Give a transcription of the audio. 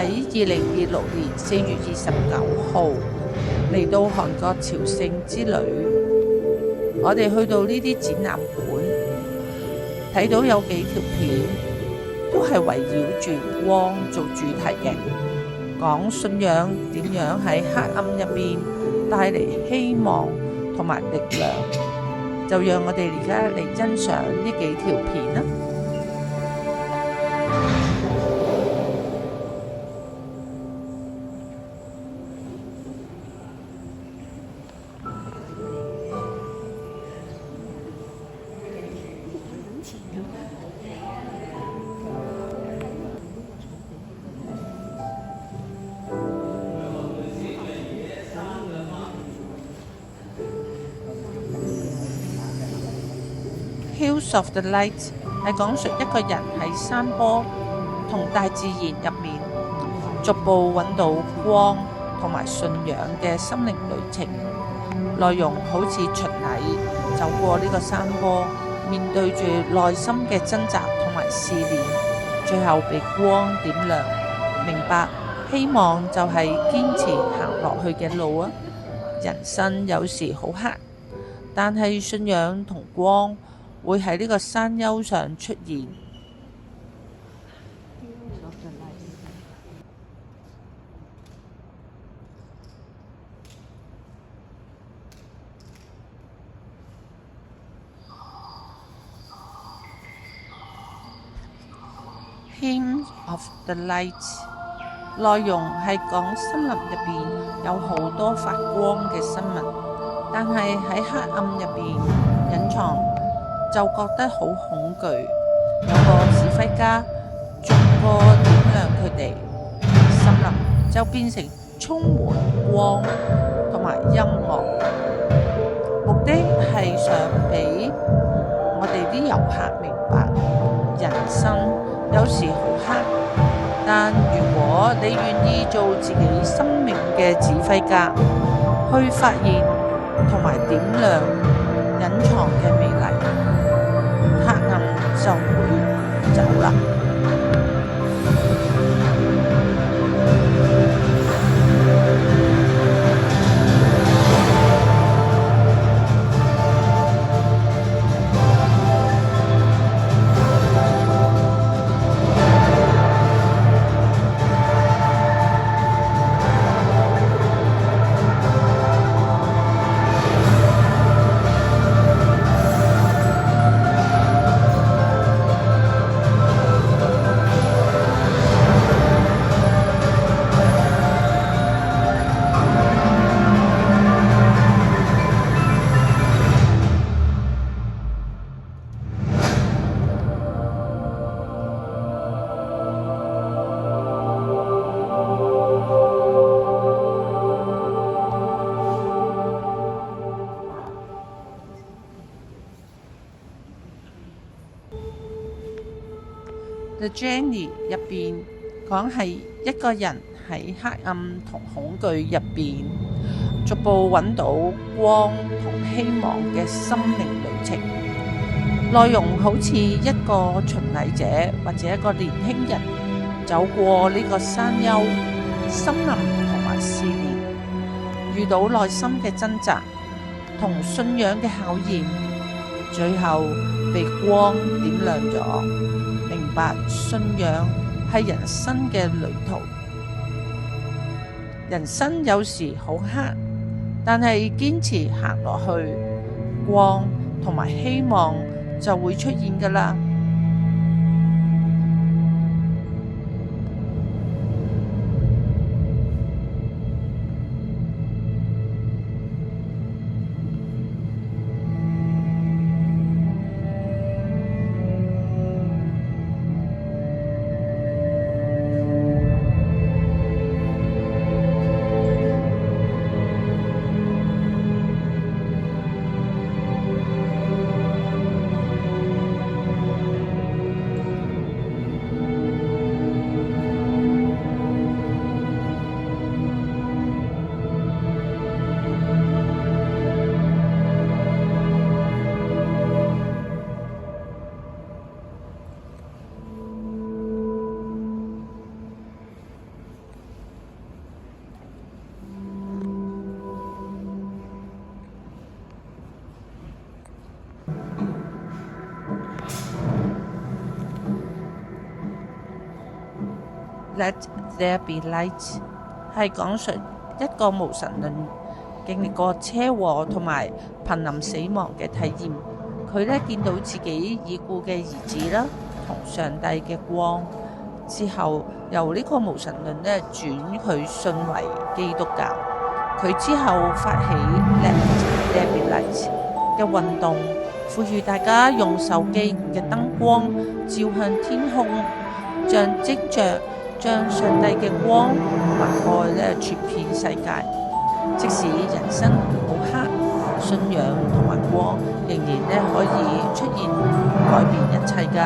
喺2026年4月29號嚟到韓國朝聖之旅，我哋去到呢啲展覽館，睇到有幾條片都係圍繞住光做主題嘅，講信仰點樣喺黑暗入面帶嚟希望同埋力量。就讓我哋而家嚟欣賞呢幾條片啦。Hills of the Light 係講述一個人喺山坡同大自然入面，逐步揾到光同埋信仰嘅心靈旅程。內容好似巡禮，走過呢個山坡，面對住內心嘅掙扎同埋試煉，最後被光點亮，明白希望就係堅持行落去嘅路啊！人生有時好黑，但係信仰同光會喺呢個山丘上出現。Hymns of the Light 內容係講森林入邊有好多發光嘅生物，但係喺黑暗入邊隱藏，就覺得好恐懼。有個指揮家逐個點亮佢哋，森林就變成充滿光同埋音樂。目的係想俾我哋啲遊客明白，人生有時好黑，但如果你願意做自己生命嘅指揮家，去發現同埋點亮隱藏嘅美麗，黑暗就會走啦。The Journey 入邊講係一個人喺黑暗同恐懼入邊，逐步揾到光同希望嘅心靈旅程。內容好似一個巡禮者或者一個年輕人走過呢個山丘、森林同埋試煉，遇到內心嘅掙扎同信仰嘅考驗，最後被光點亮咗。明白信仰係人生嘅旅途，人生有時好黑，但係堅持行落去，光同埋希望就會出現㗎喇。Let There Be Light 係講述一個無神論經歷過車禍同埋瀕臨死亡嘅體驗。佢呢見到自己已故嘅兒子啦，同上帝嘅光之後，由呢個無神論呢轉佢信為基督教。佢之後發起 Let There Be Light 嘅運動，呼籲大家用手機嘅燈光照向天空，將上帝嘅光同埋愛呢傳遍世界。即使人生好黑，信仰同埋光仍然呢可以出現改變一切㗎。